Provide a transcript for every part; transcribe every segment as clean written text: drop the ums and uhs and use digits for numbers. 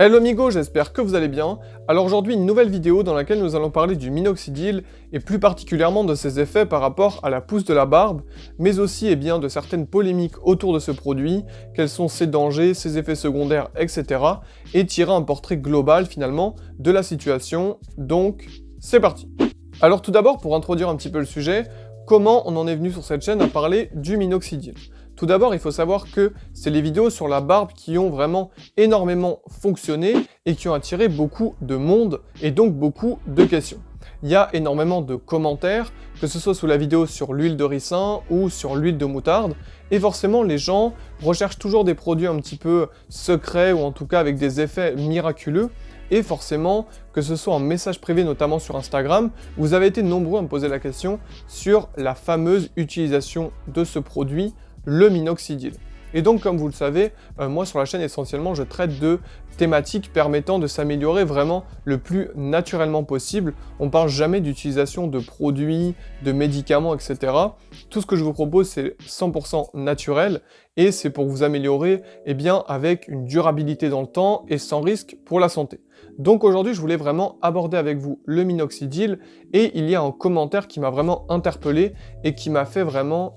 Hello amigo, j'espère que vous allez bien. Alors aujourd'hui une nouvelle vidéo dans laquelle nous allons parler du minoxidil et plus particulièrement de ses effets par rapport à la pousse de la barbe, mais aussi de certaines polémiques autour de ce produit, quels sont ses dangers, ses effets secondaires, etc. et tirer un portrait global finalement de la situation. Donc c'est parti. Alors tout d'abord pour introduire un petit peu le sujet, comment on en est venu sur cette chaîne à parler du minoxidil? Tout d'abord, il faut savoir que c'est les vidéos sur la barbe qui ont vraiment énormément fonctionné et qui ont attiré beaucoup de monde et donc beaucoup de questions. Il y a énormément de commentaires, que ce soit sous la vidéo sur l'huile de ricin ou sur l'huile de moutarde, et forcément les gens recherchent toujours des produits un petit peu secrets ou en tout cas avec des effets miraculeux. Et forcément, que ce soit en message privé, notamment sur Instagram, vous avez été nombreux à me poser la question sur la fameuse utilisation de ce produit, le minoxidil. Et donc, comme vous le savez, moi sur la chaîne, essentiellement, je traite de thématiques permettant de s'améliorer vraiment le plus naturellement possible. On ne parle jamais d'utilisation de produits, de médicaments, etc. Tout ce que je vous propose, c'est 100% naturel et c'est pour vous améliorer avec une durabilité dans le temps et sans risque pour la santé. Donc aujourd'hui, je voulais vraiment aborder avec vous le minoxidil et il y a un commentaire qui m'a vraiment interpellé et qui m'a fait vraiment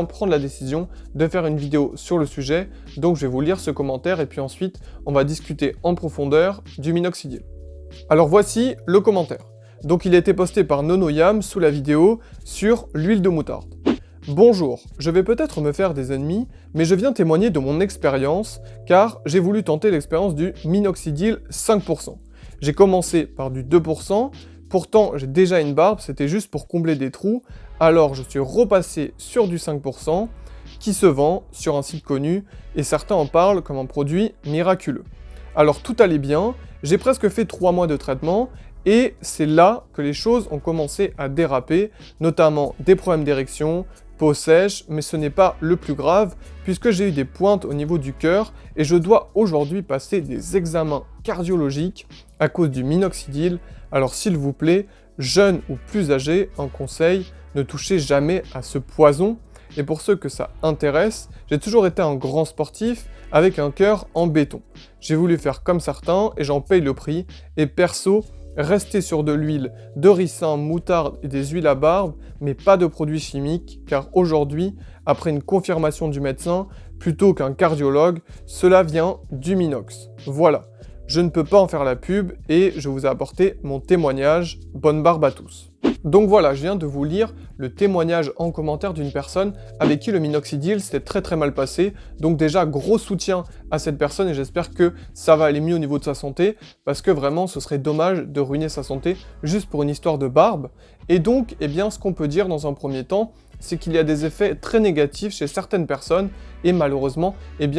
prendre la décision de faire une vidéo sur le sujet. Donc je vais vous lire ce commentaire et puis ensuite on va discuter en profondeur du minoxidil. Alors voici le commentaire. Donc il a été posté par Nonoyam sous la vidéo sur l'huile de moutarde. Bonjour, je vais peut-être me faire des ennemis, mais je viens témoigner de mon expérience, car j'ai voulu tenter l'expérience du minoxidil 5%. J'ai commencé par du 2%, pourtant j'ai déjà une barbe, c'était juste pour combler des trous, alors je suis repassé sur du 5%, qui se vend sur un site connu, et certains en parlent comme un produit miraculeux. Alors tout allait bien, j'ai presque fait 3 mois de traitement, et c'est là que les choses ont commencé à déraper, notamment des problèmes d'érection, peau sèche, mais ce n'est pas le plus grave, puisque j'ai eu des pointes au niveau du cœur, et je dois aujourd'hui passer des examens cardiologiques à cause du minoxidil. Alors s'il vous plaît, jeunes ou plus âgés, un conseil, ne touchez jamais à ce poison. Et pour ceux que ça intéresse, j'ai toujours été un grand sportif avec un cœur en béton. J'ai voulu faire comme certains et j'en paye le prix, et perso, restez sur de l'huile de ricin, moutarde et des huiles à barbe, mais pas de produits chimiques, car aujourd'hui, après une confirmation du médecin, plutôt qu'un cardiologue, cela vient du minox. Voilà, je ne peux pas en faire la pub et je vous ai apporté mon témoignage. Bonne barbe à tous. Donc voilà, je viens de vous lire le témoignage en commentaire d'une personne avec qui le minoxidil s'était très mal passé. Donc déjà, gros soutien à cette personne et j'espère que ça va aller mieux au niveau de sa santé parce que vraiment, ce serait dommage de ruiner sa santé juste pour une histoire de barbe. Et donc, ce qu'on peut dire dans un premier temps, c'est qu'il y a des effets très négatifs chez certaines personnes et malheureusement,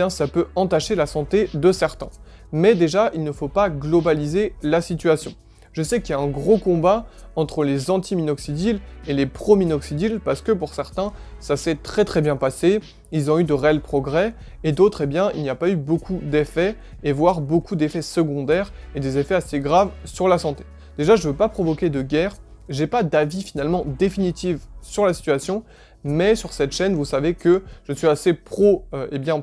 ça peut entacher la santé de certains. Mais déjà, il ne faut pas globaliser la situation. Je sais qu'il y a un gros combat entre les anti-minoxidil et les pro-minoxidil parce que pour certains, ça s'est très bien passé, ils ont eu de réels progrès et d'autres, il n'y a pas eu beaucoup d'effets et voire beaucoup d'effets secondaires et des effets assez graves sur la santé. Déjà, je ne veux pas provoquer de guerre, j'ai pas d'avis finalement définitif sur la situation, mais sur cette chaîne, vous savez que je suis assez pro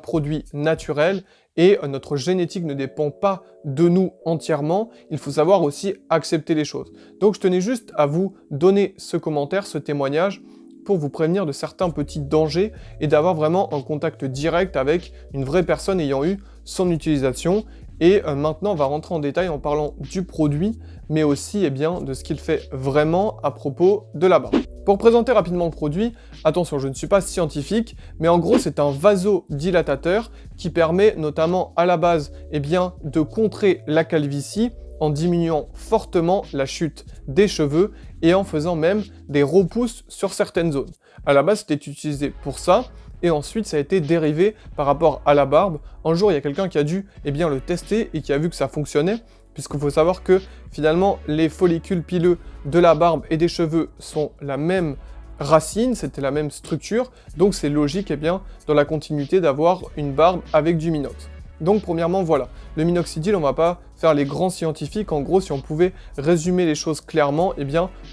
produits naturels et notre génétique ne dépend pas de nous entièrement, il faut savoir aussi accepter les choses. Donc je tenais juste à vous donner ce commentaire, ce témoignage, pour vous prévenir de certains petits dangers et d'avoir vraiment un contact direct avec une vraie personne ayant eu son utilisation. Et maintenant, on va rentrer en détail en parlant du produit, mais aussi de ce qu'il fait vraiment à propos de la barbe. Pour présenter rapidement le produit, attention, je ne suis pas scientifique, mais en gros, c'est un vasodilatateur qui permet notamment à la base de contrer la calvitie en diminuant fortement la chute des cheveux et en faisant même des repousses sur certaines zones. À la base, c'était utilisé pour ça. Et ensuite, ça a été dérivé par rapport à la barbe. Un jour, il y a quelqu'un qui a dû le tester et qui a vu que ça fonctionnait, puisqu'il faut savoir que finalement, les follicules pileux de la barbe et des cheveux sont la même racine, c'était la même structure, donc c'est logique dans la continuité d'avoir une barbe avec du minox. Donc premièrement, voilà, le minoxidil, on va pas faire les grands scientifiques. En gros, si on pouvait résumer les choses clairement,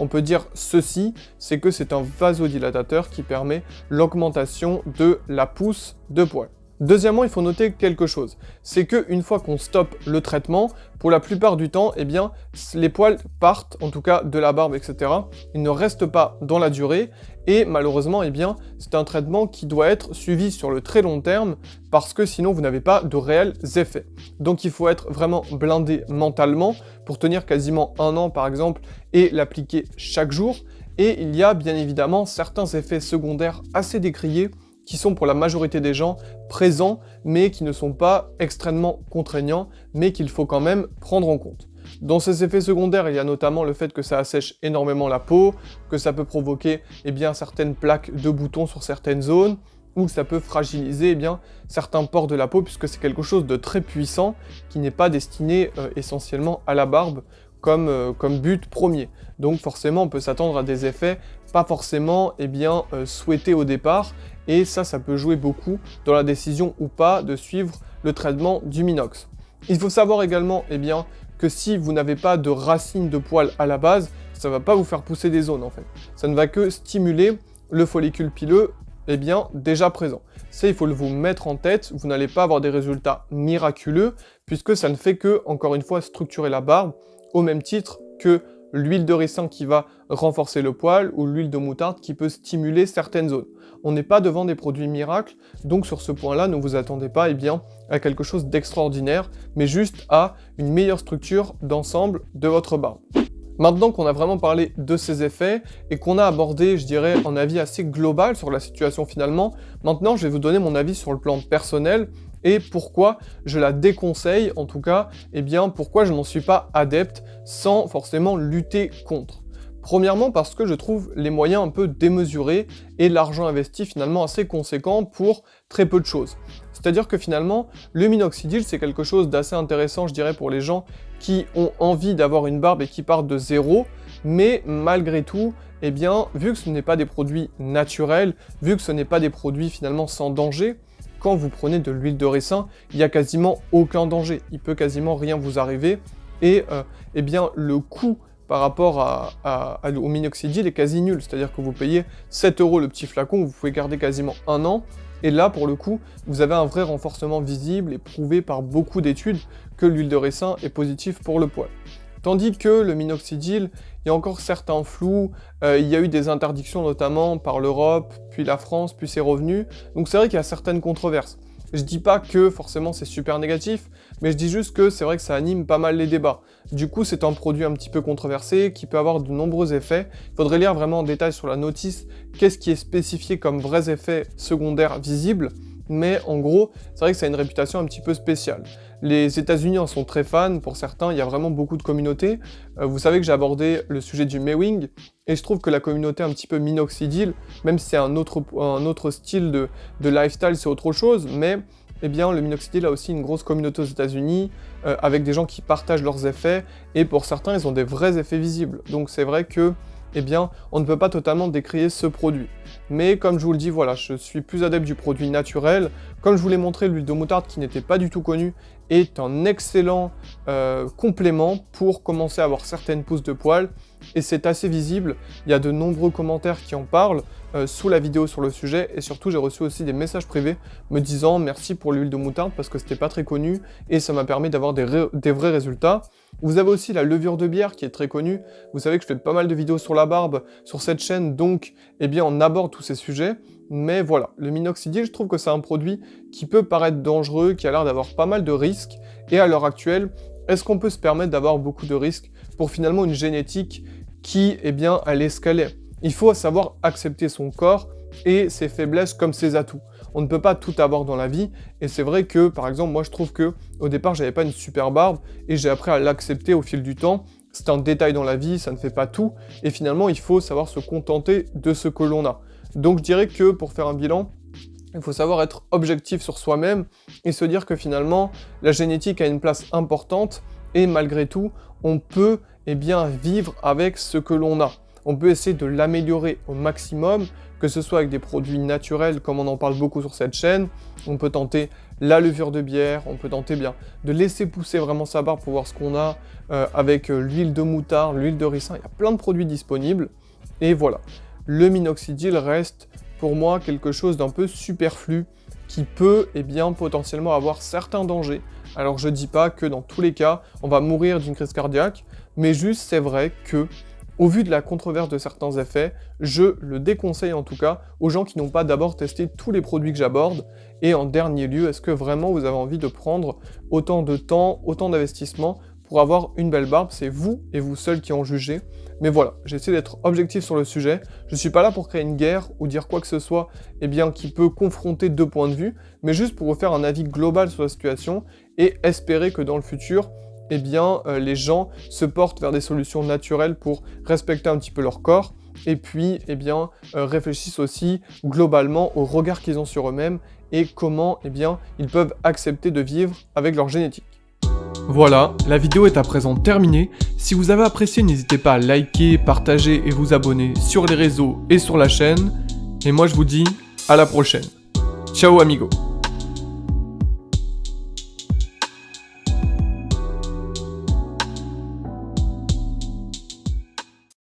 on peut dire ceci, c'est que c'est un vasodilatateur qui permet l'augmentation de la pousse de poils. Deuxièmement, il faut noter quelque chose, c'est qu'une fois qu'on stoppe le traitement, pour la plupart du temps, eh bien, les poils partent, en tout cas de la barbe, etc. Ils ne restent pas dans la durée, et malheureusement, eh bien, c'est un traitement qui doit être suivi sur le très long terme, parce que sinon vous n'avez pas de réels effets. Donc il faut être vraiment blindé mentalement pour tenir quasiment 1 an par exemple, et l'appliquer chaque jour, et il y a bien évidemment certains effets secondaires assez décriés, qui sont pour la majorité des gens présents, mais qui ne sont pas extrêmement contraignants, mais qu'il faut quand même prendre en compte. Dans ces effets secondaires, il y a notamment le fait que ça assèche énormément la peau, que ça peut provoquer certaines plaques de boutons sur certaines zones, ou que ça peut fragiliser certains pores de la peau, puisque c'est quelque chose de très puissant, qui n'est pas destiné essentiellement à la barbe, comme but premier. Donc forcément, on peut s'attendre à des effets pas forcément souhaités au départ, et ça peut jouer beaucoup dans la décision ou pas de suivre le traitement du Minox. Il faut savoir également que si vous n'avez pas de racines de poils à la base, ça ne va pas vous faire pousser des zones en fait. Ça ne va que stimuler le follicule pileux déjà présent. Ça, il faut vous mettre en tête, vous n'allez pas avoir des résultats miraculeux, puisque ça ne fait que, encore une fois, structurer la barbe, au même titre que l'huile de ricin qui va renforcer le poil, ou l'huile de moutarde qui peut stimuler certaines zones. On n'est pas devant des produits miracles, donc sur ce point-là, ne vous attendez pas à quelque chose d'extraordinaire, mais juste à une meilleure structure d'ensemble de votre barbe. Maintenant qu'on a vraiment parlé de ces effets, et qu'on a abordé, je dirais, un avis assez global sur la situation finalement, maintenant je vais vous donner mon avis sur le plan personnel, et pourquoi je la déconseille, en tout cas, pourquoi je n'en suis pas adepte, sans forcément lutter contre. Premièrement parce que je trouve les moyens un peu démesurés, et l'argent investi finalement assez conséquent pour très peu de choses. C'est-à-dire que finalement, le minoxidil c'est quelque chose d'assez intéressant, je dirais, pour les gens qui ont envie d'avoir une barbe et qui partent de zéro, mais malgré tout, vu que ce n'est pas des produits naturels, vu que ce n'est pas des produits finalement sans danger, quand vous prenez de l'huile de ricin, il n'y a quasiment aucun danger, il peut quasiment rien vous arriver, et le coût par rapport au minoxidil est quasi nul, c'est-à-dire que vous payez 7 € le petit flacon, vous pouvez garder quasiment 1 an, et là pour le coup, vous avez un vrai renforcement visible et prouvé par beaucoup d'études que l'huile de ricin est positive pour le poil. Tandis que le minoxidil, il y a encore certains flous, il y a eu des interdictions notamment par l'Europe, puis la France, puis c'est revenu, donc c'est vrai qu'il y a certaines controverses. Je dis pas que forcément c'est super négatif, mais je dis juste que c'est vrai que ça anime pas mal les débats. Du coup, c'est un produit un petit peu controversé, qui peut avoir de nombreux effets. Il faudrait lire vraiment en détail sur la notice qu'est-ce qui est spécifié comme vrais effets secondaires visibles, mais en gros, c'est vrai que ça a une réputation un petit peu spéciale. Les États-Unis en sont très fans, pour certains, il y a vraiment beaucoup de communautés. Vous savez que j'ai abordé le sujet du Mewing, et je trouve que la communauté un petit peu minoxidil, même si c'est un autre style de lifestyle, c'est autre chose, mais le minoxidil a aussi une grosse communauté aux États-Unis, avec des gens qui partagent leurs effets, et pour certains, ils ont des vrais effets visibles. Donc c'est vrai que on ne peut pas totalement décrier ce produit. Mais comme je vous le dis, voilà, je suis plus adepte du produit naturel. Comme je vous l'ai montré, l'huile de moutarde, qui n'était pas du tout connue, est un excellent complément pour commencer à avoir certaines pousses de poils, et c'est assez visible. Il y a de nombreux commentaires qui en parlent sous la vidéo sur le sujet, et surtout j'ai reçu aussi des messages privés me disant merci pour l'huile de moutarde parce que c'était pas très connu, et ça m'a permis d'avoir des vrais résultats. Vous avez aussi la levure de bière qui est très connue. Vous savez que je fais pas mal de vidéos sur la barbe sur cette chaîne, donc on aborde tous ces sujets. Mais voilà, le minoxidil, je trouve que c'est un produit qui peut paraître dangereux, qui a l'air d'avoir pas mal de risques, et à l'heure actuelle, est-ce qu'on peut se permettre d'avoir beaucoup de risques pour finalement une génétique qui, elle est ce qu'elle est? Il faut savoir accepter son corps et ses faiblesses comme ses atouts. On ne peut pas tout avoir dans la vie, et c'est vrai que, par exemple, moi je trouve que au départ j'avais pas une super barbe, et j'ai appris à l'accepter au fil du temps. C'est un détail dans la vie, ça ne fait pas tout, et finalement il faut savoir se contenter de ce que l'on a. Donc je dirais que pour faire un bilan, il faut savoir être objectif sur soi-même, et se dire que finalement la génétique a une place importante, et malgré tout, on peut vivre avec ce que l'on a. On peut essayer de l'améliorer au maximum, que ce soit avec des produits naturels, comme on en parle beaucoup sur cette chaîne. On peut tenter la levure de bière, on peut tenter de laisser pousser vraiment sa barbe pour voir ce qu'on a, avec l'huile de moutarde, l'huile de ricin, il y a plein de produits disponibles. Et voilà, le minoxidil reste pour moi quelque chose d'un peu superflu, qui peut potentiellement avoir certains dangers. Alors je dis pas que dans tous les cas, on va mourir d'une crise cardiaque, mais juste c'est vrai que, au vu de la controverse de certains effets, je le déconseille en tout cas aux gens qui n'ont pas d'abord testé tous les produits que j'aborde. Et en dernier lieu, est-ce que vraiment vous avez envie de prendre autant de temps, autant d'investissement pour avoir une belle barbe? C'est vous et vous seul qui en jugez. Mais voilà, j'essaie d'être objectif sur le sujet. Je suis pas là pour créer une guerre ou dire quoi que ce soit qui peut confronter deux points de vue, mais juste pour vous faire un avis global sur la situation et espérer que dans le futur, les gens se portent vers des solutions naturelles pour respecter un petit peu leur corps et puis réfléchissent aussi globalement au regard qu'ils ont sur eux-mêmes et comment ils peuvent accepter de vivre avec leur génétique. Voilà, la vidéo est à présent terminée. Si vous avez apprécié, n'hésitez pas à liker, partager et vous abonner sur les réseaux et sur la chaîne. Et moi je vous dis à la prochaine. Ciao amigo.